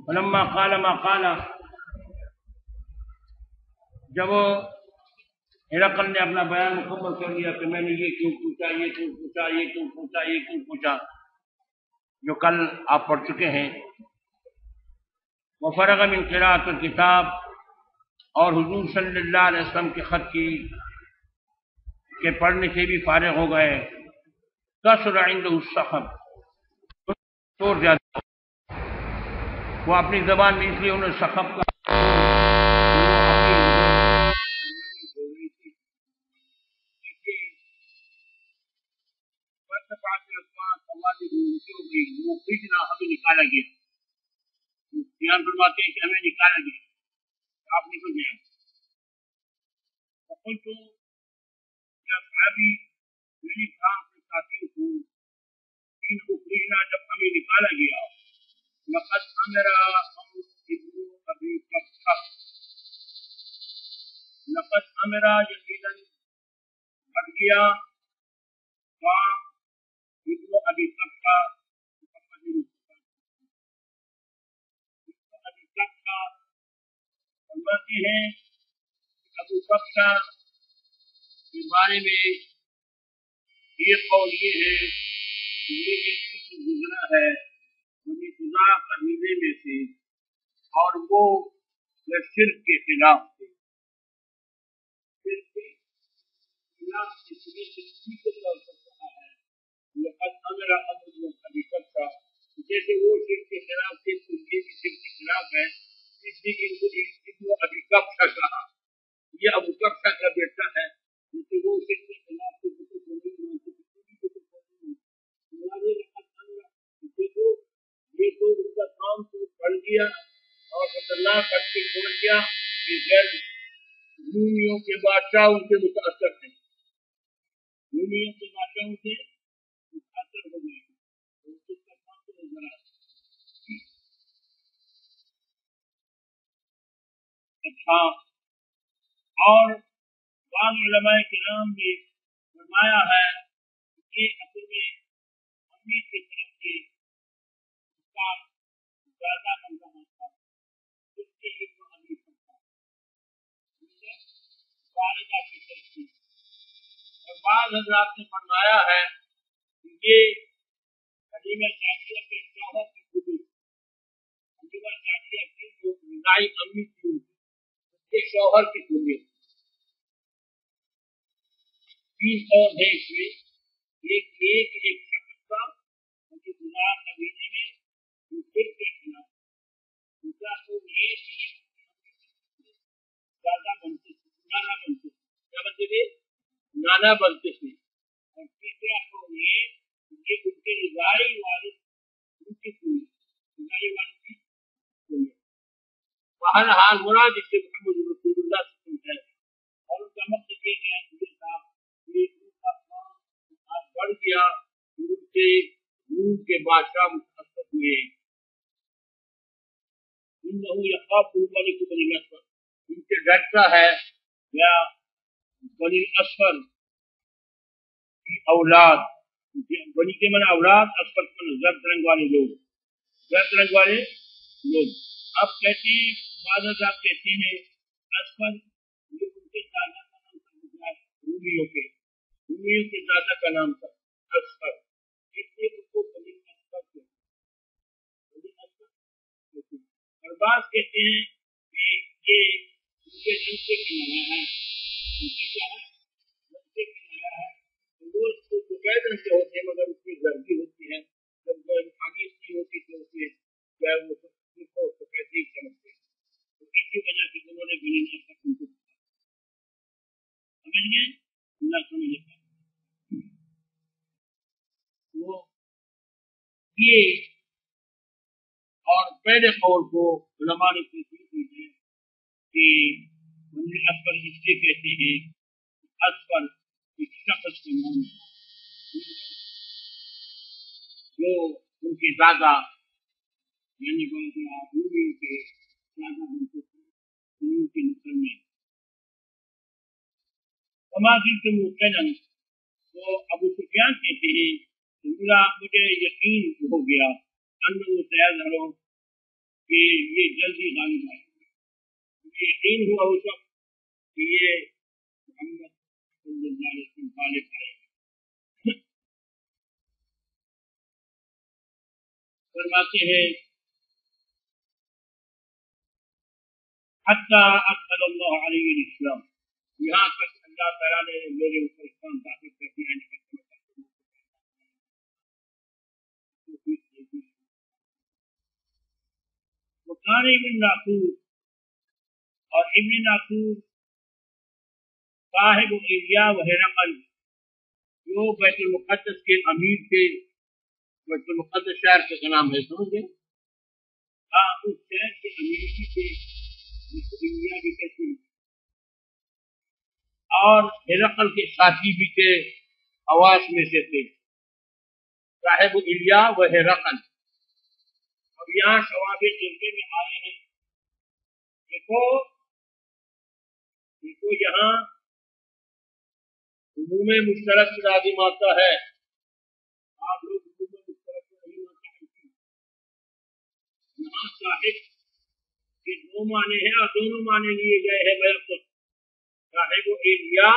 فلما قال ما قال، جب ہرقل نے اپنا بیان مکمل کر لیا کہ میں نے یہ کیوں پوچھا، یہ کیوں پوچھا، یہ کیوں پوچھا، یہ کیوں پوچھا، جو کل آپ پڑھ چکے ہیں. وفرغ من قراءۃ الکتاب، اور حضور صلی اللہ علیہ وسلم کے خط کے پڑھنے سے بھی فارغ ہو گئے. کثر عنده السخط، شور زیادہ، وہ اپنی زبان میں اس لیے انہوں نے سخب کا ہمیں نکالا گیا. بیان فرماتے ہیں کہ ہمیں نکالا گیا، آپ نکل گیا. تو کیا صحابی میں نے کہا اپنے ساتھیوں کو، ان کو پوچھنا جب ہمیں نکالا گیا، لقد امر ابن ابی قبطہ، لقد امر یقیناً بڑھ گیا کام ابن ابی قبطہ، فرماتے ہیں ابو قبطہ کے بارے میں یہ قول یہ ہے کہ یہ ایک شخص گزرا ہے بنی خزاع قبیلے میں سے، اور وہ شرک کے خلاف تھے. شرک کے خلاف اس لیے تشریح کے طور پر کہا ہے لقد امر ابن ابی قبطہ، جیسے وہ شرک کے خلاف تھے تو یہ بھی شرک کے خلاف ہے، اس لیے ان کو ابن ابی قبطہ کہا. یہ ابو قبطہ کا بیٹا ہے، جیسے وہ شرک کے خلاف تھے تو یہ تو ان کا کام تو بڑھ گیا اور خطرناک ہٹ کے چھوڑ گیا کہ غیر رومیوں کے بادشاہ ان سے متاثر تھے، رومیوں کے بادشاہوں سے متاثر ہو گئے. اچھا، اور بعض علماء کرام نے فرمایا ہے کہ اصل میں امی کی طرف سے اس کا زیادہ بندہ تھا، اس کے ابن ابی قبطہ والدہ کی طرف سے. اور بعض حضرات نے فرمایا ہے کہ یہ حلیمہ سعدیہ کے شوہر کی بیوی، حلیمہ سعدیہ کی جو رضاعی امی تھی اس کے شوہر کی بیوی. تین قول ہے اس میں، ایک شخص کا بنی خزاع قبیلے میں جو شرک کے خلاف، دوسرا قول یہ کہ دادا بنتے تھے، نانا بنتے تھے، کیا بنتے تھے؟ نانا بنتے تھے. اور تیسرا قول یہ کہ ان کے رضاعی والد ان کی کوئی رضاعی والد کی کوئی. بہرحال مراد اس سے محمد رسول اللہ صلی اللہ علیہ وسلم ہے، اور ان کا مقصد یہ ہے کہ ان کا کام بڑھ گیا، ان سے روم کے بادشاہ متاثر ہوئے. انه يخاف ملك بني الاسفر، ان سے ڈرتا ہے یا بنی الاسفر کی اولاد، بنی کے من اولاد، اسفر کے من زرد رنگ والے لوگ، زرد رنگ والے لوگ. اب کہتے ہیں بعض حضرات کہتے ہیں اسفر یہ ان کے دادا کا نام تھا، رومیوں کے دادا کا نام تھا اسفر، اس لیے ان کو بنی اسفر کہتے ہیں. اور بعض کہتے ہیں کہ یہ ان کے رنگ سے کنایا ہے، ان سے کیا ہے؟ رنگ سے کنایا ہے. وہ سفید رنگ کے ہوتے ہیں مگر اس میں زردی ہوتی ہے، جب آگے اس کی ہوتی تو اس میں کیا وہ سفید ہی چمکتے ہیں. تو اسی وجہ سے انہوں نے بنی اسفر ان کو سمجھ گئے نہ سمجھ پائے. وہ یہ اور پہلے قول کو علماء نے تشریح کی ہے کہ بنی اسفر اس لیے کہتے ہیں اسفر ایک شخص کا نام جو ان کے دادا یعنی رومیوں کے دادا بنتے تھے ان کی نسل میں. سماجی سے مختلف تو ابو سفیان کہتے ہیں مجھے یقین ہو گیا انہوں سیاض کہ یہ جلدی غالب آئے. یقین ہوا اس وقت کہ یہ محمد صلی اللہ علیہ وسلم غالب آئے. فرماتے ہیں حتی ادخل اللہ علیہ الاسلام، یہاں تک اللہ تعالیٰ نے میرے اوپر اسلام داخل کر دیا. وقال ابن ناصور، اور ابن ناصور صاحب ایلیا و ہرقل جو بیت المقدس کے امیر تھے، بیت المقدس شہر کا نام ہے سمجھ گئے؟ ہاں، اس شہر کے امیر بھی تھے جس کو ایلیا بھی کہتے ہیں، اور ہرقل کے ساتھی بھی تھے، حواس میں سے تھے، صاحب ایلیا و ہرقل. اب یہاں شواب جلدے میں آئے ہیں. دیکھو یہاں عموم مشترک لازم آتا ہے. آپ لوگ عموم مشترک نہیں آتا ہے. یہاں صاحب کے دو معنی ہیں اور دونوں معنی لیے گئے ہیں. میں صاحب ایلیا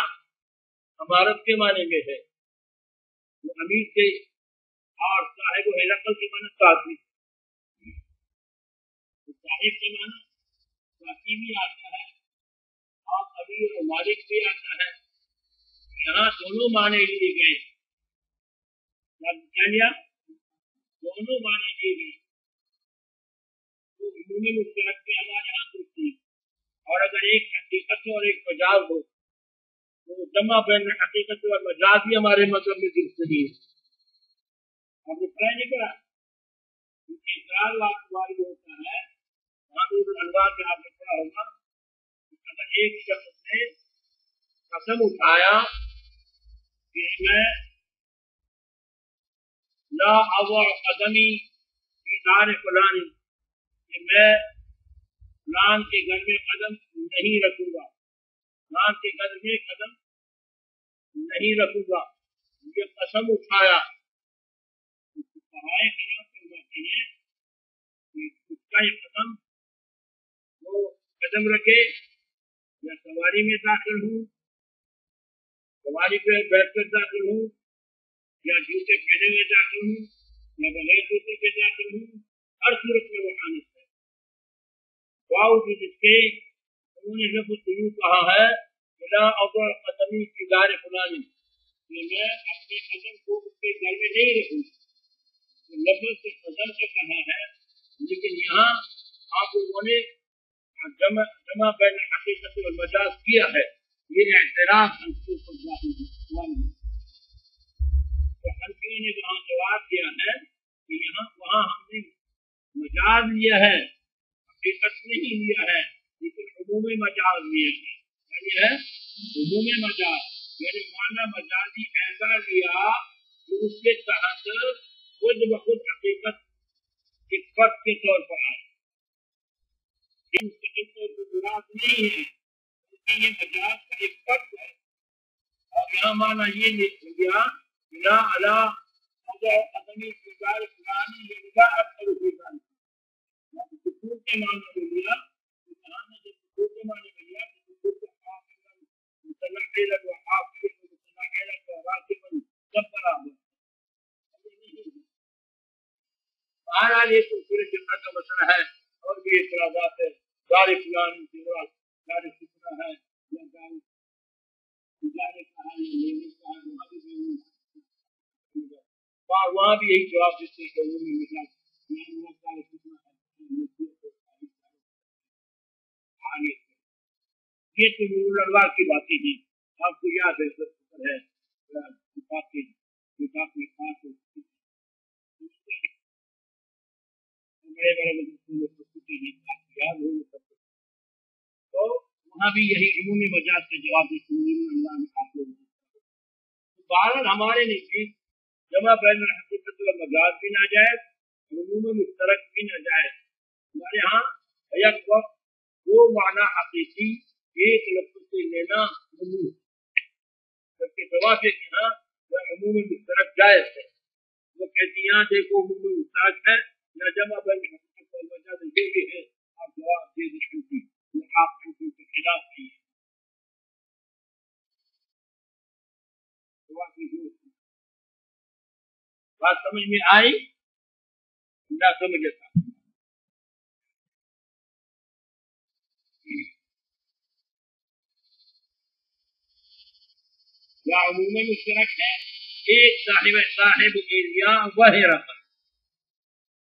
امارت کے معنی میں ہے، وہ امیر تھے، اور صاحب ہرقل کے معنی ساتھی. صاحب کے معنی ساتھی بھی آتا ہے اور امیر و مالک بھی آتا ہے. یہاں دونوں معنی لیے گئے. کیا لیا؟ دونوں معنی لیے گئے. تو عمومی مشترک میں ہمارے یہاں ہوتی، اور اگر ایک حقیقت اور ایک مجاز ہو تو جمع بین حقیقت اور مجاز بھی ہمارے مذہب میں درست نہیں ہے. آپ نے پڑھا نہیں کرا کیونکہ اقرار والی ہوتا ہے. محمود الانوار میں آپ نے پڑھا ہوگا اگر ایک شخص نے قسم اٹھایا کہ میں لا اضع قدمی فی دار فلان، کہ میں فلان کے گھر میں قدم نہیں رکھوں گا، فلان کے گھر میں قدم نہیں رکھوں گا، یہ قسم اٹھایا. فقہائے کرام فرماتے ہیں کہ اس کا یہ قسم وہ قدم رکھے یا سواری میں داخل ہوں، سواری پہ بیٹھ کر داخل ہوں، یا جوتے پہنے ہوئے داخل ہوں، یا بغیر جوتے کے داخل ہوں، ہر صورت میں وہ حانث ہے. باوجود اس کے انہوں نے لفظ یوں کہا ہے لا اضع قدمی فی دار فلان، کہ میں اپنے قدم کو اس کے گھر میں نہیں رکھوں. لفظ سے قدم سے کہا ہے، لیکن یہاں آپ لوگوں نے جمع بین حقیقت اور مجاز کیا ہے. یہ اعتراض حنفیوں کو ظاہر ہے. تو حنفیوں نے وہاں جواب دیا ہے کہ یہاں وہاں ہم نے مجاز لیا ہے، حقیقت نہیں لیا ہے، لیکن عموم مجاز لیا ہے. یعنی ہے عموم مجاز، یعنی معنی مجازی ایسا لیا کہ اس کے تحت خود بخود حقیقت حقیقت کے طور پر آئے. مستقل طور پر مراد نہیں ہے کیونکہ یہ مجاز کا ایک فرق ہے. اور یہاں معنی یہ لکھ گیا لا علی اضع قدمی فی دار فلان لا اکثر فی ذلک. سکون کے معنی میں لیا، جب سکون کے معنی میں لیا تو سکون کے حافظ متنقلا و حافظ متنقلا و راکبا سب برابر. بہرحال یہ سورۃ جمعہ کا مسئلہ ہے اور بھی اعتراضات ہے. دار فلان دار فکرہ ہے یا دار تجارے کا ہے یا لینے کا ہے، وہاں بھی یہی جواب دیتے ہیں کہ عمومی مجاز دار فکرہ ہے. یہ تو نور الانوار کی باتیں ہیں. آپ کو یاد ہے سب ہے کتاب میں خاص بڑے بڑے یاد ہو. تو وہاں بھی یہی عمومی مجاز کا جواب دیتے ہیں. بہرحال ہمارے نزدیک جمع بین الحقیقت و مجاز بھی ناجائز، عموم مشترک بھی ناجائز. ہمارے یہاں یک وقت دو معنی حقیقی ایک لفظ سے لینا ممنوع ہے، جبکہ جواب کے یہاں عموم مشترک جائز ہے. وہ کہتی یہاں دیکھو عموم مشترک ہے یا جمع بین الحقیقت والمجاز یہ بھی ہے آپ جواب دے دیں حنفی آپ حنفی کے خلاف نہیں ہے بات سمجھ میں آئی نہ سمجھے یا عموماً مشترک ہے ایک صاحب ایلیا وہ رقم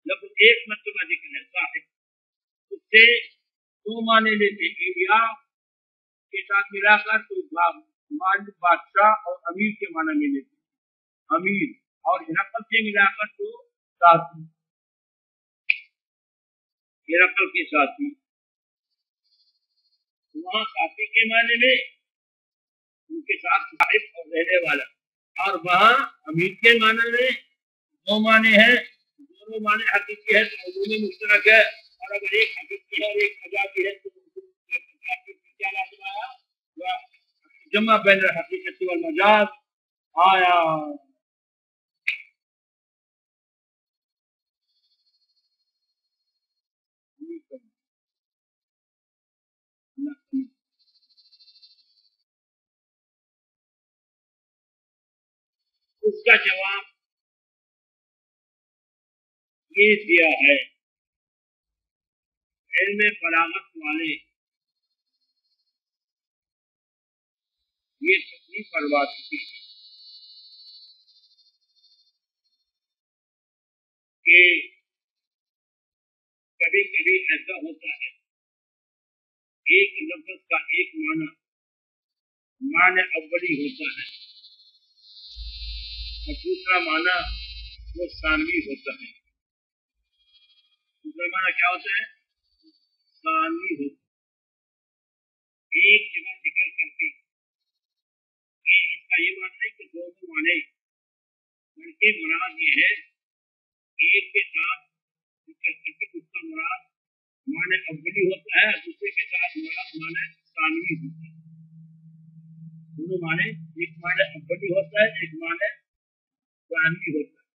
جب ایک مرتبہ ذکر ہے صاحب اس سے دو معنی لیتے ایلیا کے ساتھ ملا کر تو بادشاہ اور امیر کے معنی میں لیتے امیر اور ہرقل سے ملا کر تو ساتھی ہرقل کے ساتھی وہاں ساتھی کے معنی میں ان کے ساتھ صاحب اور رہنے والا اور وہاں امیر کے معنی میں دو معنی ہیں دونوں معنی حقیقی ہے تو عمومی مشترک ہے اور اگر ایک حقیقی ہے اور ایک مجازی ہے تو کیا لازم آیا جمع بین الحقیقت والمجاز آیا اس کا جواب یہ دیا ہے علم بلاغت والے یہ تکلیف کروا چکی کہ کبھی کبھی ایسا ہوتا ہے ایک لفظ کا ایک معنی اولی ہوتا ہے اور دوسرا معنی وہ ثانوی ہوتا ہے دوسرا معنی کیا ہوتا ہے ثانوی ہوتا ہے ایک جگہ ذکر کر کے اس کا یہ معنی ہے کہ دونوں معنی بلکہ مراد یہ ہے ایک کے ساتھ ذکر کر کے اس کا مراد معنی اولی ہوتا ہے دوسرے کے ساتھ مراد معنی ثانوی ہوتا ہے دونوں معنی ایک معنی اولی ہوتا ہے ایک معنی ثانوی ہوتا ہے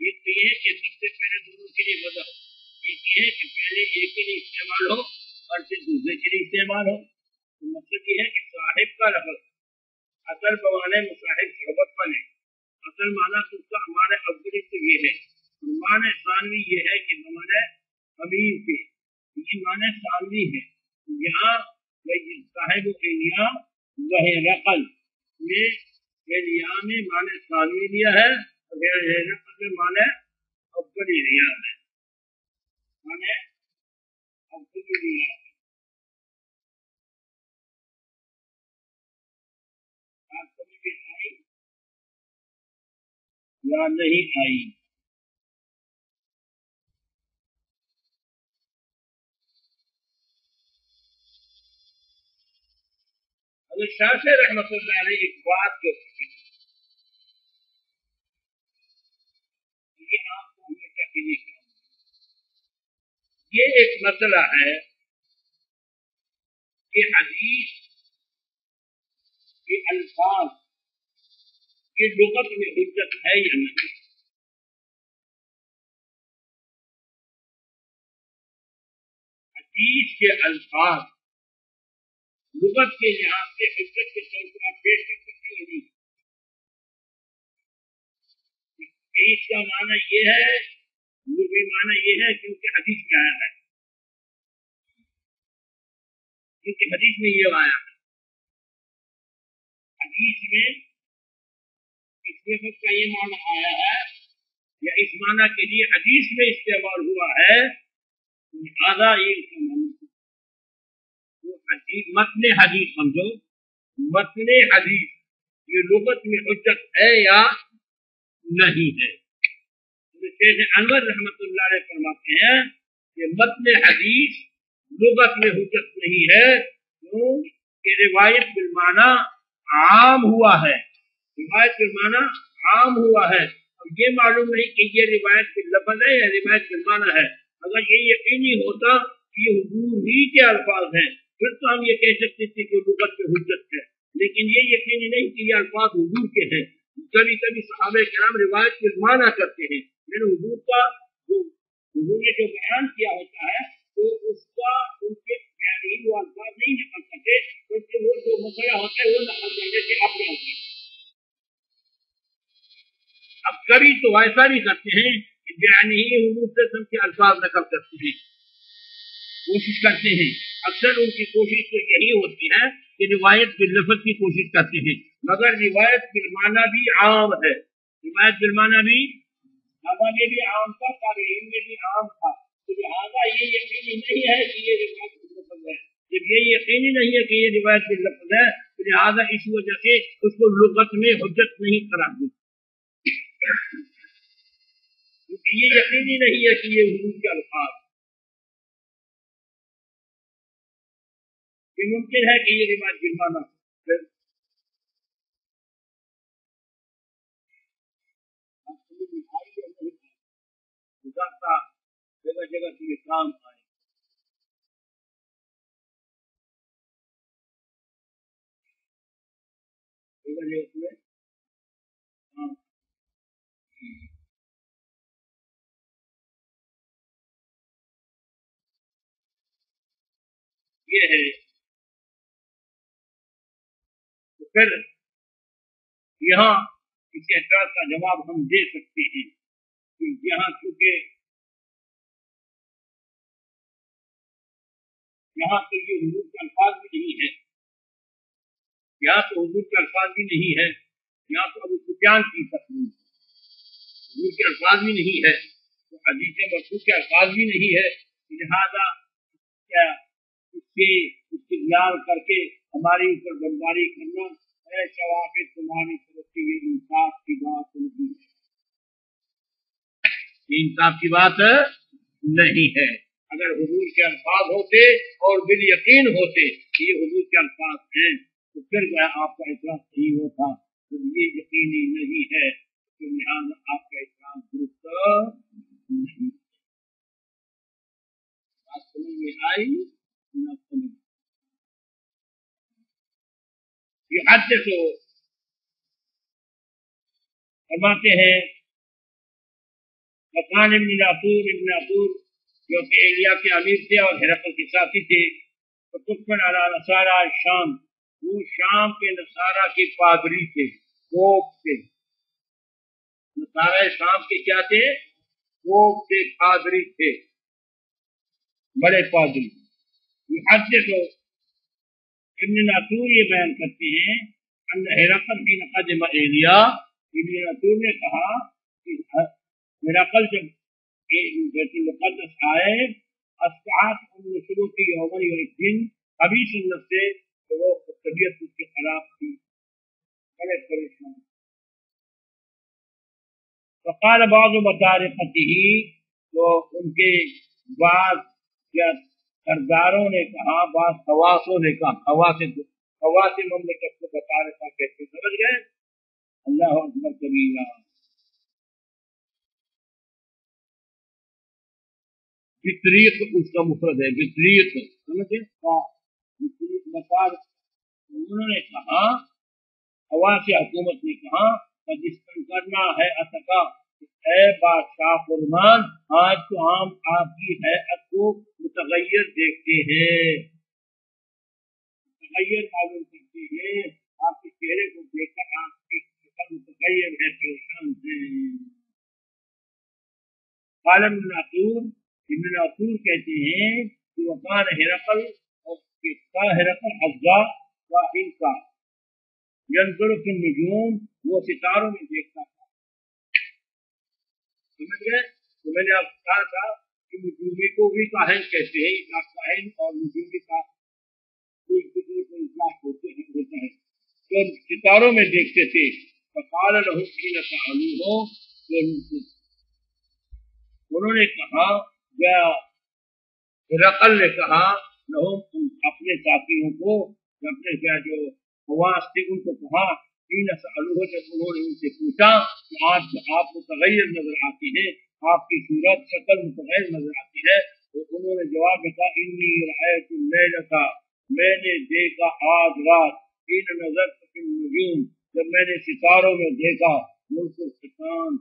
ایک تو یہ ہے کہ سب سے پہلے دونوں کے لیے وضع ایک یہ ہے کہ پہلے ایک کے لیے استعمال ہو اور پھر دوسرے کے لیے استعمال ہو تو مطلب یہ ہے کہ صاحب کا لفظ اصل بمانے مصاحب صحبت بنے اصل معنی تو اس کا ہمارے اولی سے یہ ہے اور معنی ثانوی یہ ہے کہ بمانے امیر کے یہ معنی ثانوی ہے یہاں صاحب ایلیا وہ رقل میں ایلیا میں معنی ثانوی لیا ہے اور رقل میں معنی اولی لیا ہے معنی اولی لیا ہے آپ سمجھ میں آئی یا نہیں آئی حضرت شاہ سے رحمۃ اللہ علیہ ایک بات کرتی یہ آپ کو ہمیشہ کے لیے یہ ایک مسئلہ ہے کہ حدیث کے الفاظ کی لغت میں حجت ہے یا نہیں حدیث کے الفاظ لغت کے لحاظ سے حجت کے طور پر آپ پیش کر سکتے ہیں نہیں اس کا معنی یہ ہے لغوی معنی یہ ہے کیونکہ حدیث میں آیا ہے کیونکہ حدیث میں یہ آیا ہے حدیث میں اس لفظ کا یہ معنی آیا ہے یا اس معنی کے لیے حدیث میں استعمال ہوا ہے لہذا یہ متن حدیث سمجھو متن حدیث یہ لغت میں حجت ہے یا نہیں ہے شیخ انور رحمۃ اللہ علیہ فرماتے ہیں کہ متن حدیث لغت میں حجت نہیں ہے کیوں کہ روایت بالمعنی عام ہوا ہے روایت بالمعنی عام ہوا ہے اب یہ معلوم نہیں کہ یہ روایت باللفظ ہے یا روایت بالمعنی ہے اگر یہ یقینی ہوتا کہ یہ حضور ہی کے الفاظ ہیں پھر تو ہم یہ کہہ سکتے تھے کہ لغت میں حجت ہے لیکن یہ یقینی نہیں کہ یہ الفاظ حضور کے ہیں کبھی کبھی صحابہ کرام روایت بالمعنی کرتے ہیں لیکن حضور کا جو حضور نے جو بیان کیا ہوتا ہے تو اس کا ان کے بیان وہ الفاظ نہیں نقل کرتے، بلکہ وہ جو مسئلہ ہوتا ہے وہ نقل کر دیتے اپنے الفاظ۔ اب کبھی تو ایسا بھی کرتے ہیں کہ بیان ہی حضور سے سب کے الفاظ نقل کرتے ہیں، کوشش کرتے ہیں، اکثر ان کی کوشش تو یہی ہوتی ہے کہ روایت باللفظ کی کوشش کرتے ہیں، مگر روایت بالمعنی بھی عام ہے، روایت بالمعنی بھی صحابہ میں بھی عام تھا، تابعین میں بھی عام تھا، تو لہٰذا یہ یقینی نہیں ہے کہ یہ روایت باللفظ ہے، جب یہ یقینی نہیں ہے کہ یہ روایت باللفظ ہے تو لہٰذا اس وجہ سے اس کو لغت میں حجت نہیں قرار دی، کیونکہ یہ یقینی نہیں ہے کہ یہ حضور کے الفاظ، یہ ممکن ہے کہ یہ روایت بالمعنی جگہ جگہ کے کام آئے۔ یہ ہے تو پھر یہاں اس اعتراض کا جواب ہم دے سکتے ہیں کہ یہاں چونکہ یہاں تو یہ حضور کے الفاظ بھی نہیں ہے، یہاں تو حضور کے الفاظ بھی نہیں ہے، یہاں تو ابو سفیان کی تقریر حضور کے الفاظ بھی نہیں ہے، تو حدیث مرفوع کے الفاظ بھی نہیں ہے، لہذا کیا اس سے استدلال کر کے ہماری اوپر بمباری کرنا ہے شواف تمہاری طرف سے یہ انصاف کی بات نہیں ہے، یہ انصاف کی بات نہیں ہے۔ اگر حضور کے الفاظ ہوتے اور بالیقین ہوتے کہ یہ حضور کے الفاظ ہیں تو پھر جو ہے آپ کا اعتراض نہیں ہوتا، تو یہ یقینی نہیں ہے تو لہٰذا آپ کا اعتراض درست نہیں۔ بات سمجھ میں آئی نہ سمجھ؟ یہ حد سے فرماتے ہیں مکان ابن عطور جو کہ ایلیا کے امیر تھے اور ہرقل کے ساتھی تھے، فتقن علی نصارى شام، وہ شام کے نصارہ کے پادری تھے، پوپ تھے، نصارہ شام کے کیا تھے؟ پوپ کے پادری تھے، بڑے پادری۔ محدث ابن عطور یہ بیان کرتے ہیں ان ہرقل حين قدم ایلیا، ابن عطور نے کہا کہ ہرقل جب بیت المقدس آئے، اسقعت النسلو کی یومن ایک دن ابھی سنت سے تو وہ طبیعت اس کی خراب تھی، بڑے پریشان۔ فقال بعض مطارقته، تو ان کے بعض یا سرداروں نے کہا، بعض خواصوں نے کہا، خواص مملکت کو مطارقہ کہتے، سمجھ گئے؟ اللہ اکبر کبیرہ۔ بطریق اس کا مفرد ہے، بطریق، سمجھے؟ بطریق مطار، انہوں نے کہا، خواص حکومت نے کہا جسم کرنا ہے اتکا، اے بادشاہ فرمان، آج تو ہم آپ کی حیثیت کو متغیر دیکھتے ہیں، متغیر معلوم کرتے ہیں، آپ کے چہرے کو دیکھ کر آپ کی متغیر ہے، پریشان ہیں۔ عالم ابن عطور کہتے ہیں کہ وقان ہرقل، اور کتا ہرقل حضا واحد کا ینظر فی النجوم، وہ ستاروں میں دیکھتا تھا، سمجھ گئے؟ تو میں نے آپ کو کہا تھا کہ نجومی کو بھی کاہن کہتے ہیں، کاہن اور نجومی کا ایک دوسرے کو اطلاق ہوتا ہے، تو ستاروں میں دیکھتے تھے۔ فقال له حين سألوه، تو انہوں نے کہا، ہرقل نے کہا لهم، اپنے ساتھیوں کو، اپنے کیا جو خواص تھے ان کو کہا، حين سألوه، جب انہوں نے ان سے پوچھا کہ آج آپ متغیر نظر آتی ہیں، آپ کی صورت شکل متغیر نظر آتی ہے، تو انہوں نے جواب دیا انی رأیت اللیلۃ، میں نے دیکھا آج رات، حين نظرت فی النجوم، جب میں نے ستاروں میں دیکھا، ملک الختان،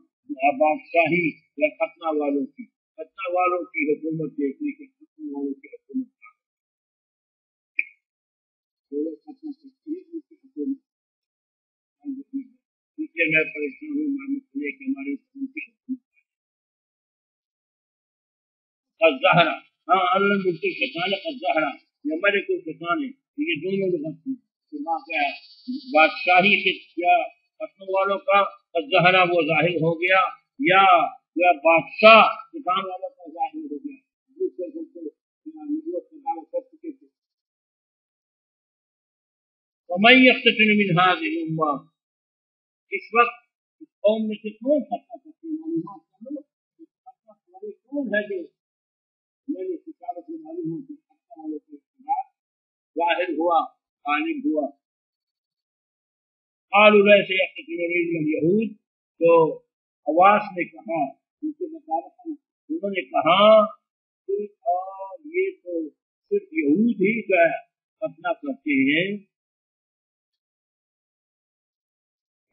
بادشاہی یا ختنہ والوں کی، فتنہ والوں کی حکومت دیکھنے کے فتنہ والوں کی حکومت ٹھیک ہے، میں پریشان ہوں معلوم ہے کہ ہمارے الزہرا، ہاں اللہ ملک شیطان الزہرا، یہ ملک الشیطان ہے، یہ دونوں لغت ہیں کیا بادشاہی سے کیا فتنہ والوں کا الزہرا وہ ظاہر ہو گیا یا بادشاہ شیطان والوں کا ظاہر ہو گیا، دوسرے نبوت کا دعویٰ کر چکے تھے۔ ومن يقتتل من هذه الامه، اس وقت اس قوم میں سے کون فتنہ کرتے ہیں؟ معلومات کرو کون ہے جو میں نے کتابت میں معلوم ہوں کہ فتنہ والوں کے خلاف ظاہر ہوا غالب ہوا۔ قالوا ليس يقتتل الا اليهود، تو حواس نے کہا ان کے مطابق انہوں نے کہا یہ تو صرف یہود ہی کا فتنہ کرتے ہیں،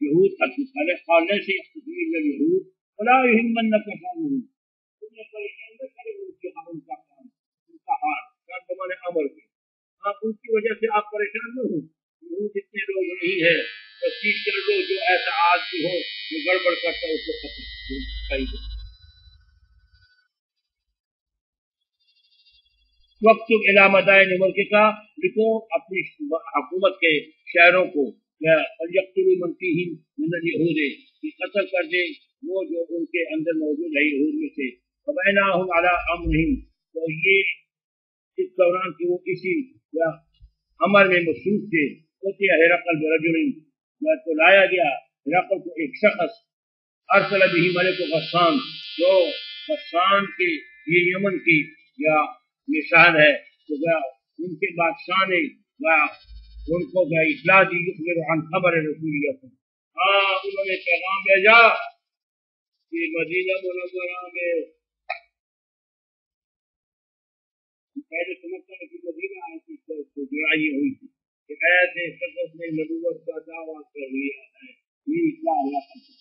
یہود قال ليس يقتتل الا اليهود ولا يهمنك شانهم، تمہیں پریشان نہ کرے ان کا حال کیا تمہارے امر کے، آپ ان کی وجہ سے آپ پریشان نہ ہوں، یہود اتنے لوگ نہیں ہے، تصدیق کر لو جو ایسا آدمی ہو جو گڑبڑ کرتا ہے اس کو ختم کر دو۔ وقت الى مدائن ملک کا، لکھو اپنی حکومت کے شہروں کو، یقتلوا من فیہم من اليہود، کہ قتل کر دے وہ جو ان کے اندر موجود ہے یہود میں سے، فبیناہم علی امرہم، تو یہ اس دوران کی وہ کسی امر میں مصروف تھے، ہوتی ہرقل برجل، تو لایا گیا ہرقل کو ایک شخص، ارسل به ملک غسان، جو غسان کے یہ یمن کی یا نشان ہے، تو ان کے بادشاہ نے ان کو اطلاع دی یخبر عن خبر رسول اللہ، ہاں انہوں نے پیغام بھیجا کہ مدینہ منورہ میں پہلے سمجھتا ہے کہ مدینہ کی جڑائی ہوئی تھی کہ ایسے شخص نے نبوت کا دعویٰ کر لیا ہے، یہ اطلاع اللہ کرتا ہے۔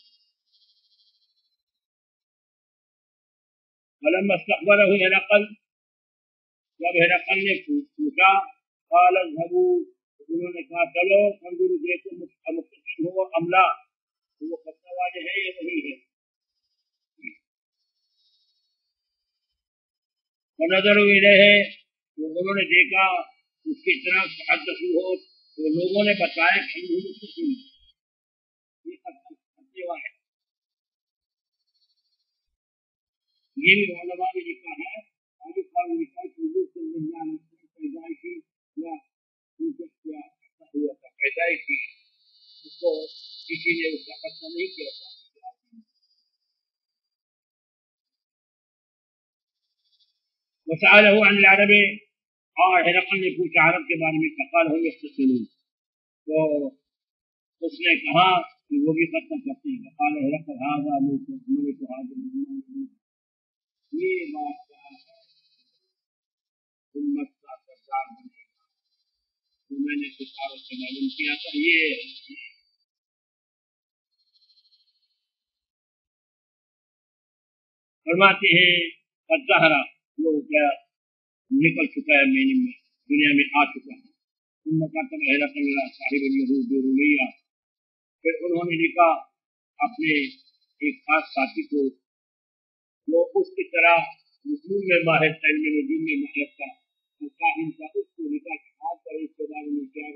فلما استقبله هرقل، جب ہرقل نے پوچھا، قال اذهبوا، انہوں نے کہا چلو انظروا دیکھو مقتتل ہو ام لا، وہ فتنہ والے ہیں یا نہیں ہے۔ ونظروا الیہ، تو انہوں نے دیکھا اس کی طرف، فحدثوہ، تو لوگوں نے بتایا کہ انہوں نے کچھ نہیں، یہ فتنہ والے، یہ بھی علماء نے لکھا ہے، آگے قال لکھا ہے کہ حضور صلی اللہ علیہ وسلم پیدائشی یا ہوا تھا پیدائشی، اس کو کسی نے اس کا فتنہ نہیں کیا تھا۔ وسأله عن العرب، اور ہرقل نے پوچھا عرب کے بارے میں، فقال هم يختصمون، تو اس نے کہا کہ وہ بھی فتنہ کرتے ہیں، فقال هرقل هذا ملك هذا الملك، یہ بادشاہ ہے امت کا سردار بنے گا، تو میں نے ستاروں سے معلوم کیا تھا یہ فرماتے ہیں الزہرا، وہ کیا نکل چکا ہے میں دنیا میں آ چکا ہے۔ ثم كتب هرقل الى صاحب اليهود رومية، پھر انہوں نے لکھا اپنے ایک خاص ساتھی کو جو اس کی طرح نجوم میں ماہر تھا، علم نجوم میں ماہر تھا، کاہن کا، اس کو لکھا کہ آپ پر اس کے بارے میں کیا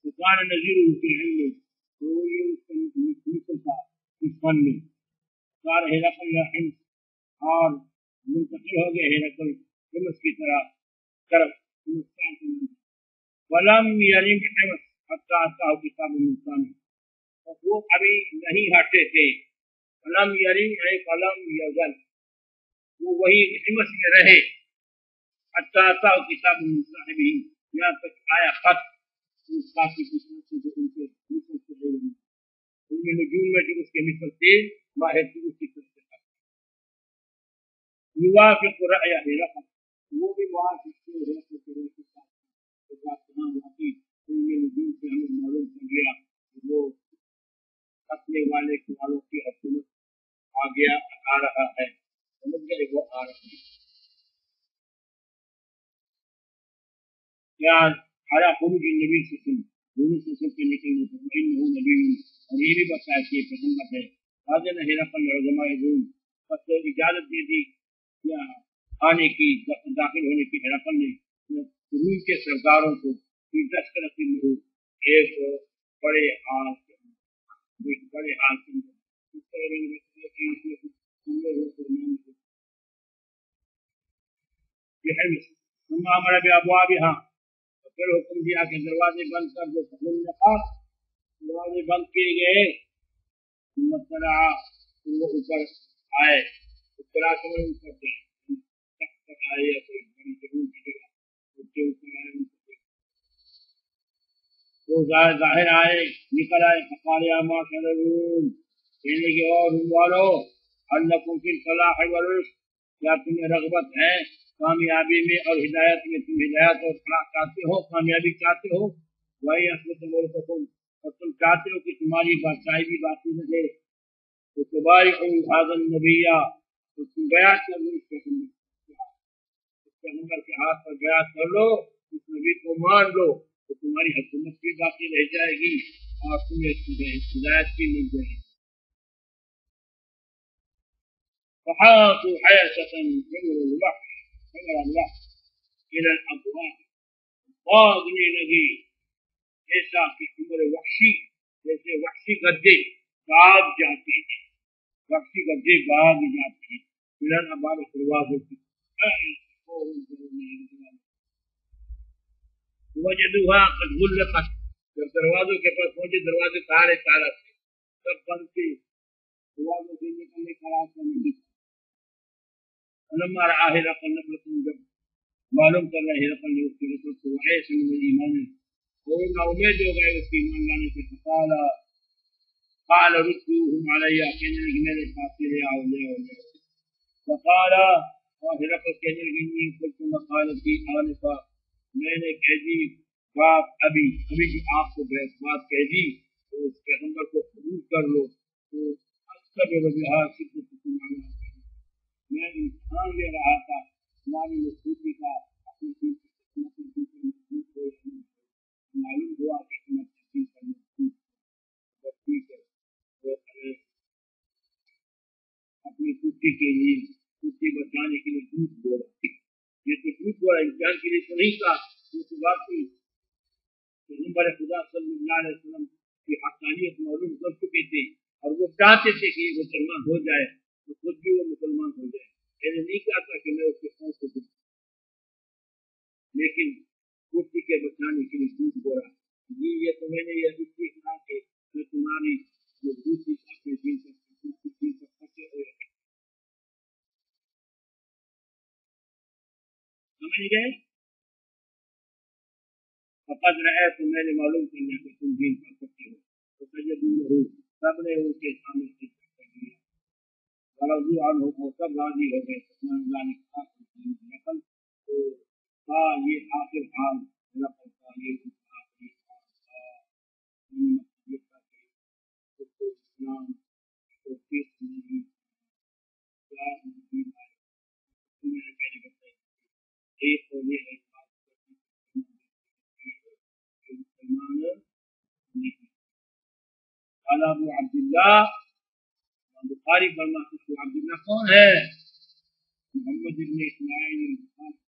وكان نذيره في العلم، تو یہ اس کا مثل تھا اس فن میں، صار ہرقل الى حمص، اور منتقل ہو گئے ہرقل حمص کی طرف ولم يلم حمص حتى اتاه كتاب من سامع، اور وہ ابھی نہیں ہٹے تھے، ولم يلم یعنی فلم یزل، وہ وہی حمص میں رہے، حتى اتاه كتاب من صاحبه، یہاں تک آیا خط اس کافی کی طرف سے جو ان کے مثل سے علم نجوم میں جو اس کے مثل سے ماہر تھی، اس کی طرف سے یوافق رأی ہرقل، وہ بھی موافق تھے ہرقل کے رأی کے ساتھ، بات کہاں ہوتی علم نجوم سے ہمیں معلوم کر گیا کہ وہ اپنے والے کے والوں کی حکومت آ گیا آ رہا ہے، سمجھ گئے وہ آ رہا ہے کیا ہرا خروج نبی سسن دونوں سسن کے نکلنے پر انہو نبی، اور یہ بھی بتایا کہ یہ پیغمبر ہے. حاضر ہرقل علماء روم، پس اجازت دے دی یا آنے کی، داخل ہونے کی ہرقل نے روم کے سرداروں کو کہ دسترس انہو ایک بڑے حاکم اس طرح میں نے بتایا کہ اس میں ہم لوگوں کو نام بحمص ثم امر بابوابها، پھر حکم دیا کہ دروازے بند کر دو، دروازے بند کیے گئے. ثم اطلع، وہ اوپر آئے، اطلاع کے اوپر گئے، تک آئے یا کوئی بڑی ضرور کی جگہ اس کے اوپر آئے، وہ ظاہر آئے، نکل آئے. فقال یا معاشر الروم، کہنے کے اور روم والو، انکم فی الفلاح والرشد، کیا تمہیں رغبت ہے کامیابی میں اور ہدایت میں؟ تم ہدایت اور فلاح چاہتے ہو، کامیابی چاہتے ہو. وہی اصلت ملککم، اور تم چاہتے ہو کہ تمہاری بادشاہی بھی باقی رہے. تو تبایعوا ھذا النبی، تو تم بیعت کر لو اس پیغمبر کے ہاتھ پر، بیعت کر لو، اس نبی کو مان لو، تو تمہاری حکومت بھی باقی رہ جائے گی اور تمہیں ہدایت بھی مل جائے گی. فحاطوا حيشة حمر الوحش إلى الأبواب، بھاگنے لگے ایسا کہ عمر وحشی، جیسے وحشی گدے بھاگ جاتے ہیں، وحشی گدے بھاگ جاتے ہیں. إلى الأبواب، دروازوں کی. وجدوها قد غلقت، جب دروازوں کے پاس پہنچے، دروازے سارے تالا تھے، سب بند تھے، دروازوں سے نکلنے کا راستہ نہیں. فلما رأى هرقل نفلة، جب معلوم کر رہے ہرقل نے اس کی رسول کو، وعیس من الایمان، وہ نا امید ہو گئے اس کی ایمان لانے سے. قال ردوهم علی، کہنے لگے میرے پاس لے آؤ لے آؤ لے آؤ. وقال، اور ہرقل کہنے لگے انی قلت مقالتی آنفا، میں نے کہہ دی بات ابھی جو آپ کو بات کہہ دی، تو اس پیغمبر کو قبول کر لو. تو اصبر بها شدتکم علی، میں امتحان لے رہا تھا تمہاری مضبوطی کا، اپنی دین کی خدمت میں مضبوط ہو یا نہیں. معلوم ہوا کہ تم اپنی دین پر مضبوط اور ٹھیک ہے، تو اپنی کتی کے لیے، کتی بچانے کے لیے جھوٹ بولا. یہ تو جھوٹ بولا، امتحان کے لیے تو نہیں تھا. یہ تو بات تھی پیغمبر خدا صلی اللہ علیہ وسلم کی حقانیت معلوم کر چکے تھے، اور وہ چاہتے تھے کہ یہ مسلمان ہو جائے، تو خود بھی وہ مسلمان ہو جائے. میں نے نہیں کہا تھا کہ میں اس کے پاس کو دوں، لیکن کتی کے بچانے کے لیے جھوٹ بولا. یہ تو میں نے یہ بھی کہا کہ میں تمہاری مضبوطی اپنے دین پر پکے ہوئے. سمجھ گئے؟ فقط رہے تو میں نے معلوم کر لیا کہ تم دین پر پکے ہو. تو سجدوا له، سب نے ان کے سامنے سجدہ کر دیا. ورضوا عنہ، اور سب راضی ہو گئے. نقل تو تھا یہ آخر حال، نقل تھا یہ آخری حال تھا. یہ تھا کہ اس کو اسلام کو پیش نہیں کیا نہیں آئے. میں نے پہلے بتایا ایک تو یہ ہے مسلمان نہیں. قال ابو عبداللہ، بخاری فرماتے ہیں عبداللہ کون ہے؟ محمد ابن اسماعیل البخاری،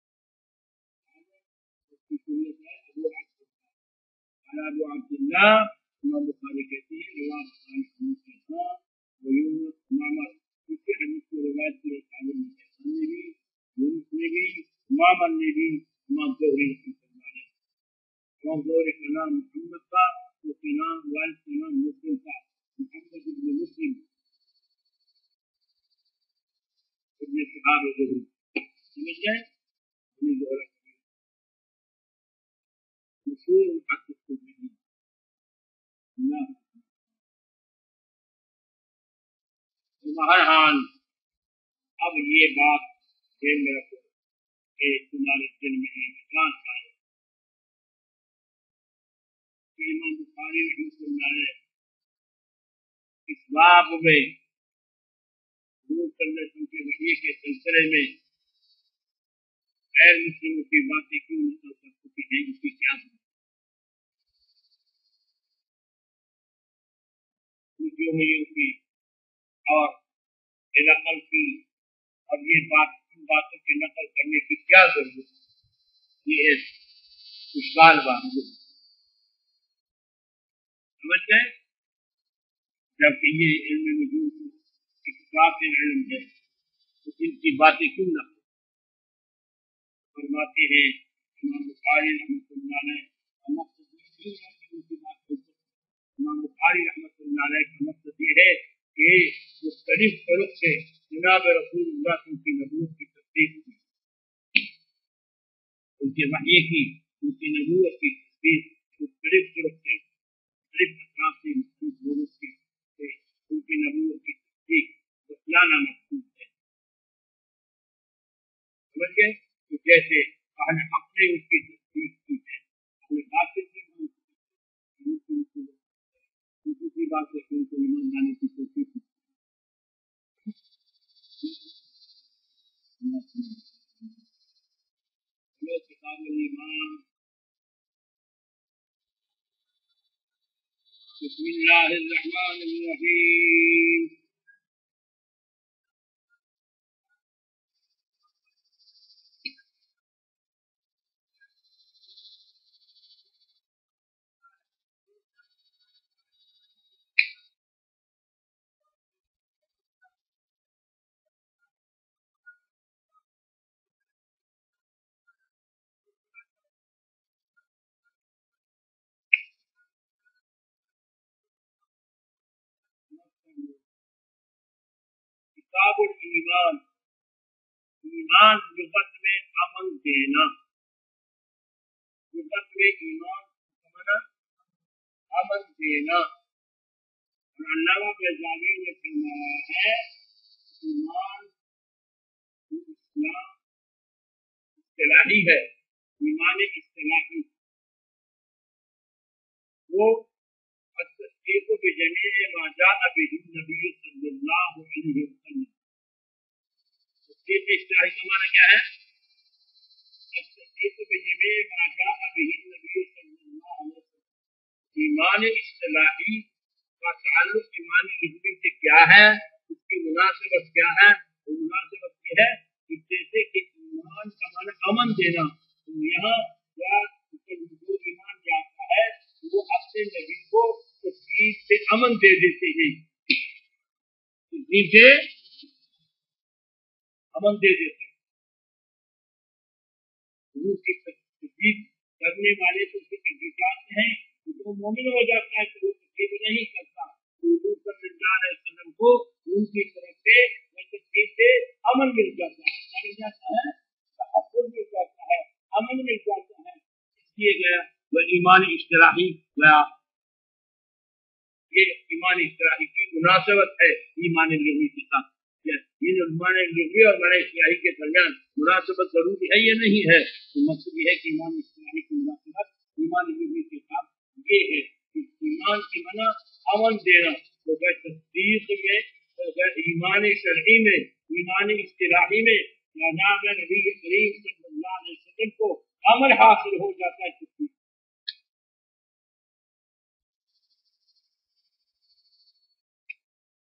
اس کی کنیت ہے ابو عبداللہ. قال ابو عبداللہ، امام بخاری کہتے ہیں رواه صالح ویونس معمر، اس کے حدیث کی روایت کی تعلیم نے بھی، یونس نے بھی، معمر نے بھی، امام زہری رحمۃ اللہ علیہ. امام زہری کا نام محمد تھا، اس کے نام والد کا نام مسلم تھا، محمد ابن مسلم ابن شہاب زہری. سمجھ گئے؟ ابن زہرا مشہور محدث تبلیغی. بہرحال اب یہ بات ذہن میں رکھو کہ تمہارے دل میں یہ وشواس آئے کہ امام بخاری رحمۃ اللہ علیہ اس باب میں حضور صلی اللہ علیہ وسلم کے وحی کے سلسلے میں غیر مسلموں کی باتیں کیوں نقل کر چکی ہیں، اس کی کیا خوبیوں کی اور نقل کی، اور یہ باتوں کی نقل کرنے کی کیا ضرورت ہے؟ یہ ایک اشکال بات سمجھ گئے؟ جبکہ یہ علم نجوم ایک باطن علم ہے تو ان کی باتیں کیوں نہ فرماتے ہیں امام بخاری رحمۃ اللہ علیہ کا مقصد امام بخاری رحمۃ اللہ علیہ کا مقصد یہ ہے کہ مختلف طرق سے جناب رسول اللہ صلی اللہ علیہ وسلم کی نبوت کی تصدیق کی، ان کے وحی کی، ان کی نبوت کی تصدیق مختلف طرق سے، مختلف اطراف سے، مختلف لوگوں سے ان کی نبوت کی تصدیق بتلانا مقصود ہے۔ سمجھ گئے؟ جیسے اہل حق نے اس کی تصدیق کی ہے، اہل باطل کی دوسری بات ہے کہ ان کو ایمان لانے کی کوشش کی۔ کتاب الایمان، بسم اللہ الرحمن الرحیم۔ کتاب الایمان، ایمان لغت میں عمل دینا، لغت میں ایمان سمجھنا عمل دینا، اور علامہ بیضاوی نے فرمایا ہے ایمان اسلام اصطلاحی ہے، ایمان اصطلاحی وہ التصدیق بجمیع ما جاء به النبی صلی اللہ علیہ وسلم۔ تصدیق اصطلاحی کا معنی کیا ہے؟ التصدیق بجمیع ما جاء به النبی صلی اللہ علیہ وسلم۔ ایمان اصطلاحی کا تعلق ایمان لغوی سے کیا ہے، اس کی مناسبت کیا ہے؟ وہ مناسبت یہ ہے کہ جیسے کہ ایمان کا معنی امن دینا، یہاں جو ایمان جاتا ہے وہ اپنے نبی کو تکلیف سے امن دے دیتے ہیں، تکلیف سے امن دے دیتے ہیں۔ روح کی تکلیف کرنے والے تو تکلیفات ہیں، جو مومن ہو جاتا ہے تو وہ تکلیف نہیں کرتا، حضور صلی اللہ علیہ وسلم کو ان کی طرف سے تکلیف سے امن مل جاتا ہے، مل جاتا ہے، تحفظ مل جاتا ہے، امن مل جاتا ہے، اس لیے گیا وہ ایمان اصطلاحی گیا۔ یہ ایمان اصطلاحی کی مناسبت ہے ایمان لغوی کے ساتھ۔ یہ ایمان لغوی اور ایمان اصطلاحی کے درمیان مناسبت ضروری ہے یا نہیں ہے؟ تو مقصد یہ ہے کہ ایمان اصطلاحی کی مناسبت ایمان لغوی کے ساتھ یہ ہے کہ ایمان کی معنی امن دینا، تو تصدیق میں ایمان شرعی میں، ایمان اصطلاحی میں جناب نبی کریم صلی اللہ علیہ وسلم کو امن حاصل ہو جاتا ہے۔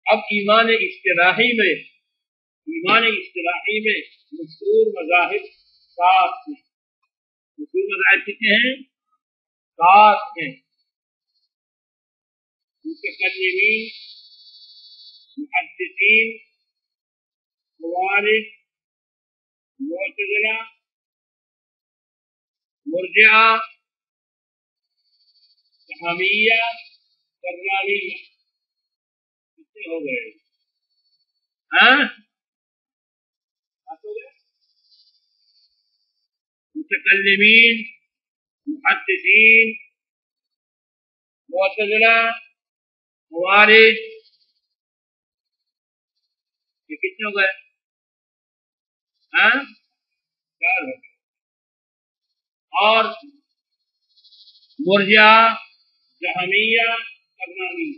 اب ایمان اصطلاحی میں مشہور مذاہب 7 ہیں۔ مشہور مذاہب کتنے ہیں؟ 7 ہیں۔ متکلمین، محدثین، خوارج، معتزلہ، مرجعہ، جہمیہ، کرامیہ، کتنے ہو گئے؟ متکلمین، محدثین، معتزلہ، خوارج، یہ کتنے ہو گئے؟ 4 ہو گئے۔ اور مرجعہ، جہمیہ، کرامیہ،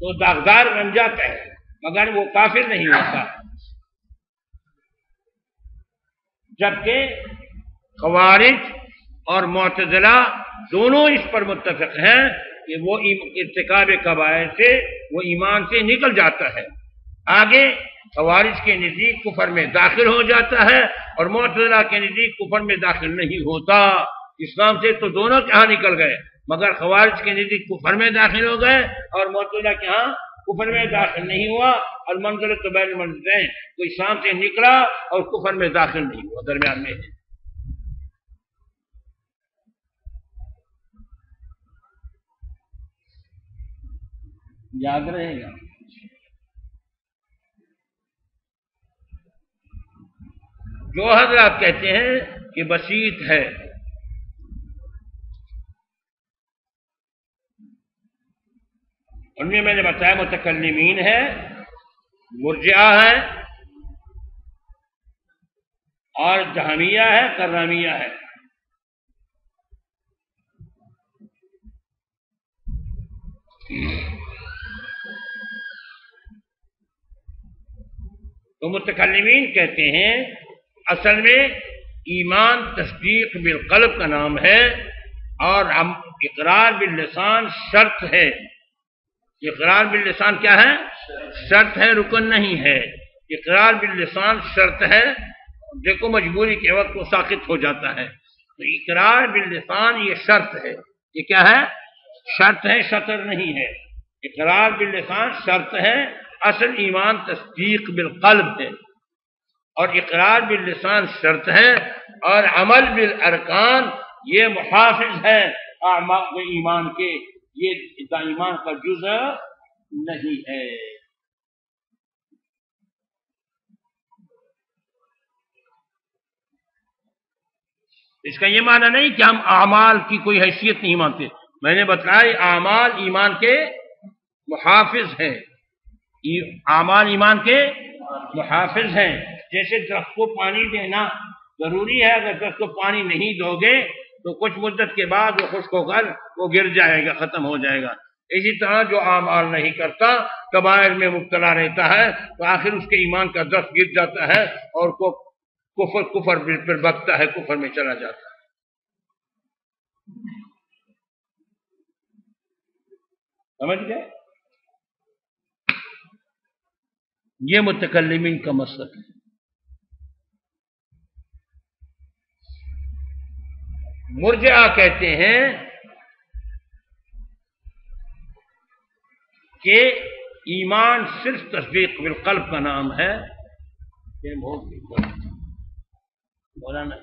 تو داغدار بن جاتا ہے مگر وہ کافر نہیں ہوتا. جبکہ خوارج اور معتزلہ دونوں اس پر متفق ہیں کہ وہ ارتکاب کبائر سے وہ ایمان سے نکل جاتا ہے. آگے خوارج کے نزدیک کفر میں داخل ہو جاتا ہے اور معتزلہ کے نزدیک کفر میں داخل نہیں ہوتا. اسلام سے تو دونوں کے ہاں نکل گئے مگر خوارج کے نزدیک کفر میں داخل ہو گئے اور معتزلہ کے ہاں کفر میں داخل نہیں ہوا. المنزلۃ بین المنزلتین، کوئی اسلام سے نکلا اور کفر میں داخل نہیں ہوا، درمیان میں ہے. یاد رہے گا. جو حضرات کہتے ہیں کہ بسیط ہے، ان میں نے بتایا متکلمین ہے، مرجعہ ہے اور جہمیہ ہے، کرامیہ ہے. تو متکلمین کہتے ہیں اصل میں ایمان تصدیق بالقلب کا نام ہے اور اقرار باللسان شرط ہے. اقرار باللسان کیا ہے؟ شرط ہے، رکن نہیں ہے. اقرار باللسان شرط ہے. دیکھو مجبوری کے وقت وہ ساقط ہو جاتا ہے. تو اقرار باللسان یہ شرط ہے. یہ کیا ہے؟ شرط ہے، شطر نہیں ہے. اقرار باللسان شرط ہے. اصل ایمان تصدیق بالقلب ہے اور اقرار باللسان شرط ہے اور عمل بالارکان یہ محافظ ہے ایمان کے. یہ ایمان کا جز نہیں ہے. اس کا یہ معنی نہیں کہ ہم اعمال کی کوئی حیثیت نہیں مانتے. میں نے بتایا اعمال ایمان کے محافظ ہیں. اعمال ایمان کے محافظ ہیں. جیسے درخت کو پانی دینا ضروری ہے، اگر درخت کو پانی نہیں دو گے تو کچھ مدت کے بعد وہ خشک ہو کر وہ گر جائے گا، ختم ہو جائے گا. اسی طرح جو اعمال نہیں کرتا، کبائر میں مبتلا رہتا ہے، تو آخر اس کے ایمان کا درخت گر جاتا ہے اور کفر پر بکتا ہے، کفر میں چلا جاتا ہے. سمجھ گئے؟ یہ متکلمین کا مسلک ہے. مرجعہ کہتے ہیں کہ ایمان صرف تصدیق بالقلب کا نام ہے. مولانا